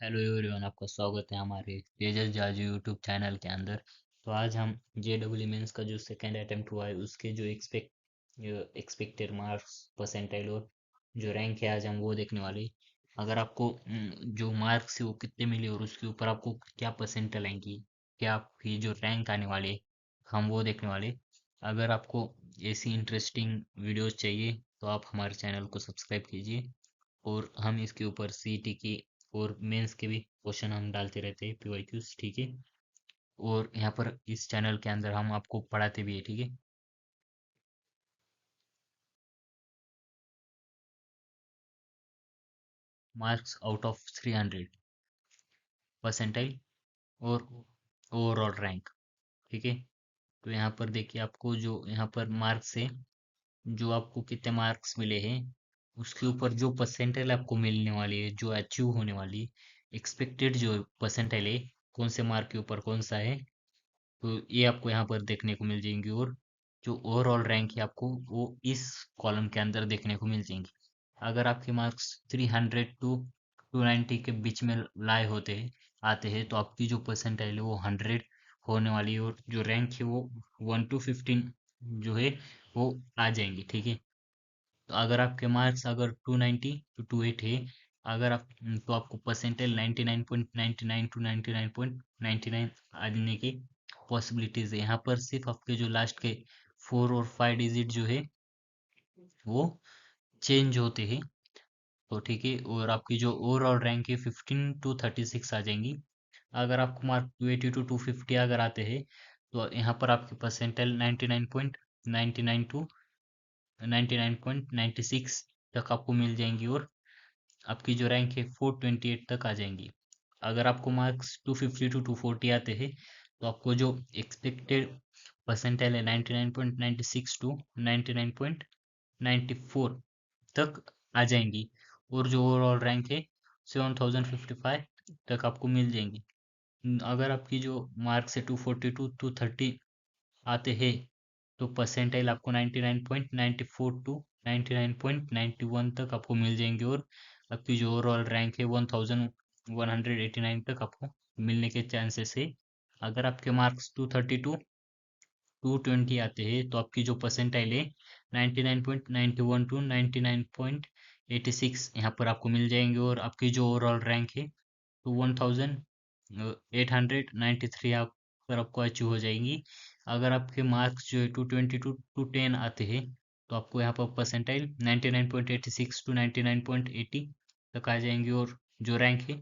Hello everyone, आपका स्वागत है हमारे तेजस जाजू यूट्यूब चैनल के अंदर। तो आज हम JEE मेंस का जो सेकेंड अटेम्प्ट हुआ है उसके जो एक्सपेक्टेड मार्क्स परसेंटाइल और जो रैंक है आज हम वो देखने वाले हैं। अगर आपको जो मार्क्स है वो कितने मिले और उसके ऊपर आपको क्या परसेंटाइल आएंगी, क्या आपकी जो रैंक आने वाले है, हम वो देखने वाले हैं। अगर आपको ऐसी इंटरेस्टिंग वीडियोस चाहिए तो आप हमारे चैनल को सब्सक्राइब कीजिए। और हम इसके ऊपर सीईटी की और मेंस के भी क्वेश्चन हम डालते रहते हैं, पीवाईक्यूज, ठीक है। और यहाँ पर इस चैनल के अंदर हम आपको पढ़ाते भी है, ठीक है। मार्क्स आउट ऑफ 300 परसेंटाइल और ओवरऑल रैंक, ठीक है। तो यहाँ पर देखिए, आपको जो यहाँ पर मार्क्स है, जो आपको कितने मार्क्स मिले हैं उसके ऊपर जो परसेंटाइल आपको मिलने वाली है, जो अचीव होने वाली है, एक्सपेक्टेड जो परसेंटाइल है, कौन से मार्क के ऊपर कौन सा है, तो ये आपको यहाँ पर देखने को मिल जाएंगी। और जो ओवरऑल रैंक है आपको वो इस कॉलम के अंदर देखने को मिल जाएंगी। अगर आपके मार्क्स 300 टू 290 के बीच में लाए होते हैं आते हैं तो आपकी जो परसेंटाइल है वो 100 होने वाली है, और जो रैंक है वो 1 to 15 जो है वो आ जाएंगी, ठीक है। तो अगर आपके मार्क्स अगर 290 टू 28 है, अगर आप तो आपको परसेंटाइल 99.99 टू 99.99 आने की पॉसिबिलिटीज है। यहाँ पर सिर्फ आपके जो लास्ट के 4 और 5 डिजिट जो है वो चेंज होते हैं, तो ठीक है। और आपकी जो ओवरऑल रैंक है 15 to 36 आ जाएंगी। अगर आपको मार्क 280 टू 250 अगर आते हैं तो यहाँ पर आपकी परसेंटाइल 99.99 टू 99.96 तक आपको मिल जाएंगी, और आपकी जो रैंक है 428 तक आ जाएंगी। अगर आपको मार्क्स 250 टू 240 आते हैं तो आपको जो एक्सपेक्टेड परसेंटाइल है 99.96 टू 99.94 तक आ जाएंगी, और जो ओवरऑल रैंक है 7055 तक आपको मिल जाएंगी। अगर आपकी जो मार्क्स है 242 टू 230 आते हैं तो परसेंटाइल आपको 99.94 टू 99.91 तक आपको मिल जाएंगे, और आपकी जो ओवरऑल रैंक है 1189 तक आपको मिलने के चांसेस है। अगर आपके मार्क्स 232 220 आते हैं तो आपकी जो परसेंटाइल है 99.91 टू 99.86 यहाँ पर आपको मिल जाएंगे, और आपकी जो ओवरऑल रैंक है तो 1893 आप पर आपको अचीव हो जाएंगी। अगर आपके मार्क्स जो है 220 टू 210 आते हैं तो आपको यहाँ पर परसेंटाइल 99.86 टू 99.80 तक आ जाएंगी, और जो रैंक है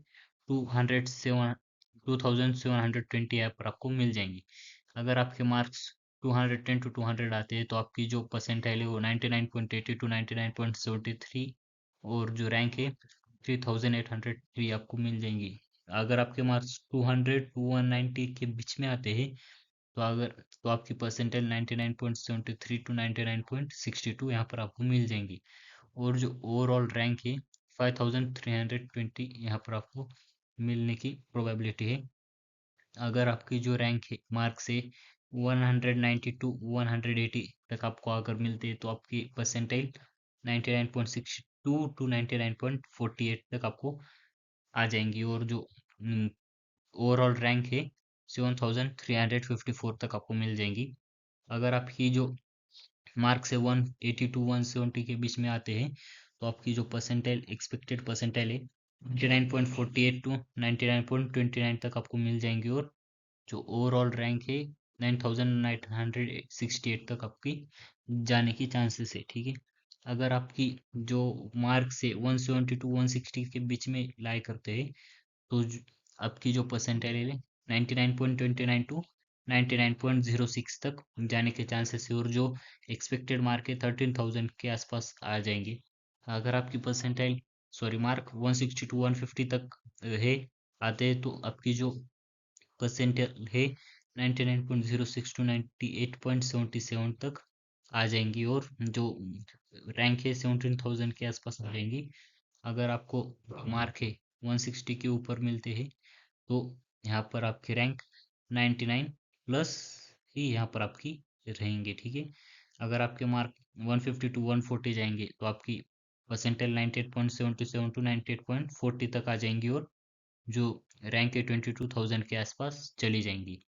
2720 यहाँ पर आपको मिल जाएंगी। अगर आपके मार्क्स 210 टू 200 आते हैं तो आपकी जो परसेंटाइल है वो 99.80 टू 99.73, और जो रैंक है 3803 आपको मिल जाएंगी। अगर आपके मार्क्स 200 टू 190 के बीच में आते हैं तो अगर तो आपकी परसेंटाइल 99.73 टू 99.62 यहाँ पर आपको मिल जाएंगी, और जो ओवरऑल रैंक है 5320 यहाँ पर आपको मिलने की प्रोबेबिलिटी है। अगर आपकी जो रैंक है मार्क्स है 190 टू 180 तक आपको अगर मिलते हैं तो आपकी परसेंटाइल 99.62 टू 99.48 तक आपको आ जाएंगी, और जो ओवरऑल रैंक है 7354 तक आपको मिल जाएंगी। अगर आपकी जो मार्क्स है 180 टू 170 के बीच में आते हैं तो आपकी जो परसेंटाइल एक्सपेक्टेड परसेंटाइल है 99.48 टू 99.29 तक आपको मिल जाएंगी, और जो ओवरऑल रैंक है 9968 तक आपकी जाने की चांसेस है, ठीक है। अगर आपकी जो मार्क्स है 170 टू 160 के बीच में लाई करते हैं तो आपकी जो परसेंटाइल है 99.29 टू 99.06 तक जाने के चांसेस है, और जो एक्सपेक्टेड मार्क है 13,000 के आसपास आ जाएंगे। अगर आपकी परसेंटाइल सॉरी मार्क 160 टू 150 तक है आते हैं तो आपकी जो परसेंटाइल है 99.06 टू 98.77 तक आ जाएंगी, और जो रैंक है 17,000 के आसपास आ जाएंगी। अगर आपको मार्क है 160 के ऊपर मिलते हैं तो यहाँ पर आपकी रैंक 99 प्लस ही यहाँ पर आपकी रहेंगे, ठीक है। अगर आपके मार्क 150 टू 140 जाएंगे तो आपकी परसेंटाइल 98.77 टू 98.40 तक आ जाएंगी, और जो रैंक है 22,000 के आसपास चली जाएंगी।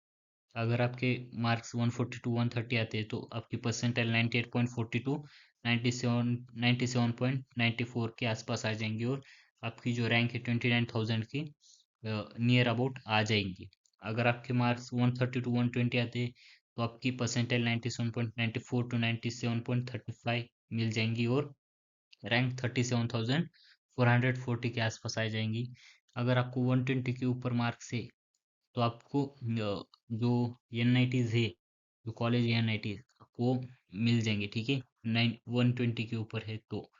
अगर आपके मार्क्स 140 टू 130 आते हैं तो आपकी परसेंटाइल 98.42 97.94 के आसपास आ जाएंगी और आपकी जो रैंक है 29,000 की नियर अबाउट आ जाएंगी। अगर आपके मार्क्स 130 टू 120 आते हैं तो आपकी परसेंटाइल 97.94 टू 97.35 मिल जाएंगी और रैंक 37,440 के आसपास आ जाएंगी। अगर आपको 120 के ऊपर मार्क्स है तो आपको जो एनआईटीज है, जो कॉलेज एनआईटी वो मिल जाएंगे, ठीक है। 120 के ऊपर है तो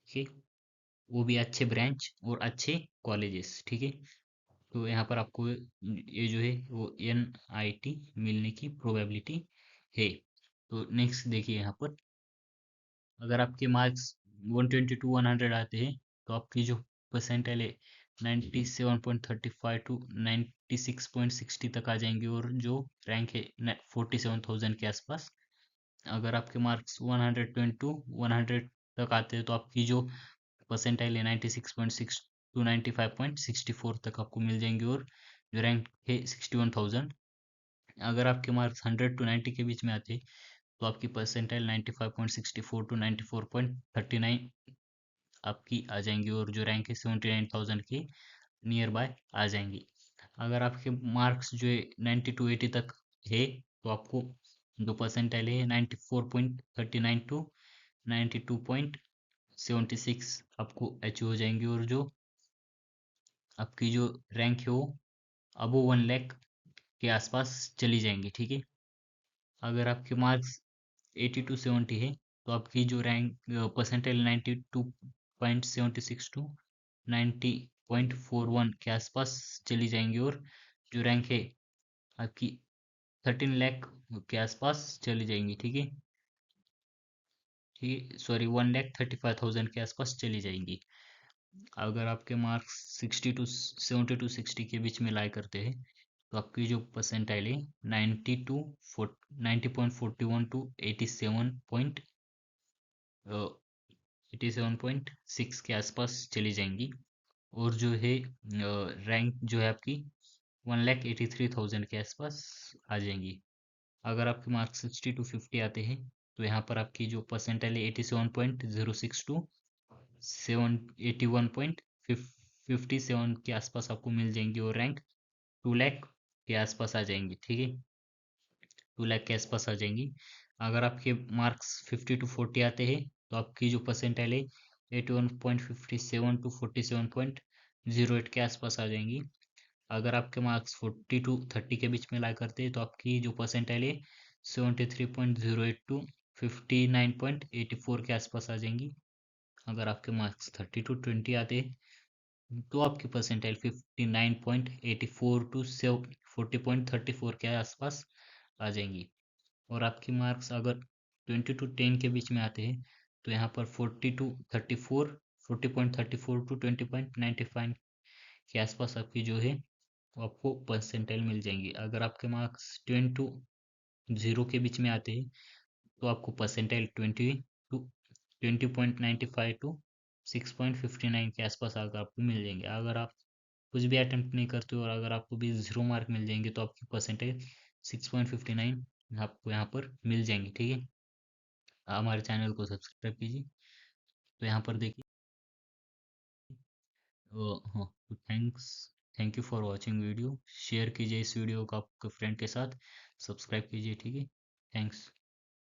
ठीक है, वो भी अच्छे ब्रांच और अच्छे कॉलेजेस, ठीक है। तो यहाँ पर आपको ये जो है वो एनआईटी मिलने की प्रोबेबिलिटी है। तो नेक्स्ट देखिए यहाँ पर, अगर आपके मार्क्स 120 टू 100 आते हैं तो आपकी जो परसेंटाइल है 97.35 टू 96.60 तक आ जाएंगे और जो रैंक है 47,000 के आसपास। अगर आपके मार्क्स 120 टू 100 तक आते हैं तो आपकी जो परसेंटाइल है 96.6 टू 95.64 तक आपको मिल जाएंगे और जो रैंक है 61,000। अगर आपके मार्क्स 100 टू 90 के बीच में आते हैं तो आपकी परसेंटाइल 95.64 टू 94.39 आपकी आ जाएंगी और जो रैंक है 79,000 के नियर बाय आ जाएंगी। अगर आपके मार्क्स जो है 90 टू 80 तक है तो आपको जो परसेंटाइल है 94.39 टू 92.76 आपको अचीव हो जाएंगी और जो आपकी जो रैंक है वो अबो 1 लाख के आसपास चली जाएंगी, ठीक है। अगर आपके मार्क्स 80 टू 70 है तो आपकी जो रैंक परसेंटाइल 92.76 टू 90.41 के आसपास चली जाएंगी और जो रैंक है आपकी 13 लाख के आसपास चली जाएंगी, ठीक है। ठीक है, सॉरी 1,35,000 के आसपास चली जाएंगी। अगर आपके मार्क्स 60 टू 70 टू 60 के बीच में लाई करते हैं तो आपकी जो परसेंटाइल है 90.41 टू 87.6 के आसपास चली जाएंगी और जो है रैंक जो है आपकी 1,83,000 के आसपास आ जाएंगी। अगर आपके मार्क्स 60 टू 50 आते हैं तो यहाँ पर आपकी जो परसेंटाइल है 87.06 टू 81.57 के आसपास आपको मिल जाएंगी और रैंक 2 लाख के आसपास आ जाएंगी, ठीक है। 2 लाख के आसपास आ जाएंगी। अगर आपके मार्क्स 50 टू 40 आते हैं तो आपकी जो परसेंटाइल है 81.57 टू 47.08 के आसपास आ जाएंगी। अगर आपके मार्क्स 40 टू 30 के बीच में ला करते हैं तो आपकी जो परसेंटाइल है 73.08 टू 59.84 के आसपास आ जाएंगी। अगर आपके मार्क्स 30 टू 20 आते हैं तो आपकी परसेंटाइल 59.84 टू 40.34 के आसपास आ जाएंगी। और आपकी मार्क्स अगर 20 टू 10 के बीच में आते हैं तो यहाँ पर 40 टू 34 40.34 टू 20.95 के आसपास आपकी जो है वो आपको परसेंटाइल मिल जाएंगी। अगर आपके मार्क्स 10 टू 0 के बीच में आते हैं तो आपको परसेंटाइल 20.95 टू 6.59 के आसपास आकर आपको मिल जाएंगे। अगर आप कुछ भी अटेम्प्ट नहीं करते हो और अगर आपको भी 0 मार्क मिल जाएंगे तो आपकी परसेंटेज 6.59 आपको यहाँ पर मिल जाएंगी, ठीक है। हमारे चैनल को सब्सक्राइब कीजिए। तो यहाँ पर देखिए हाँ, तो thank you for watching video. Share कीजिए इस वीडियो को आपके फ्रेंड के साथ, सब्सक्राइब कीजिए, ठीक है। थैंक्स।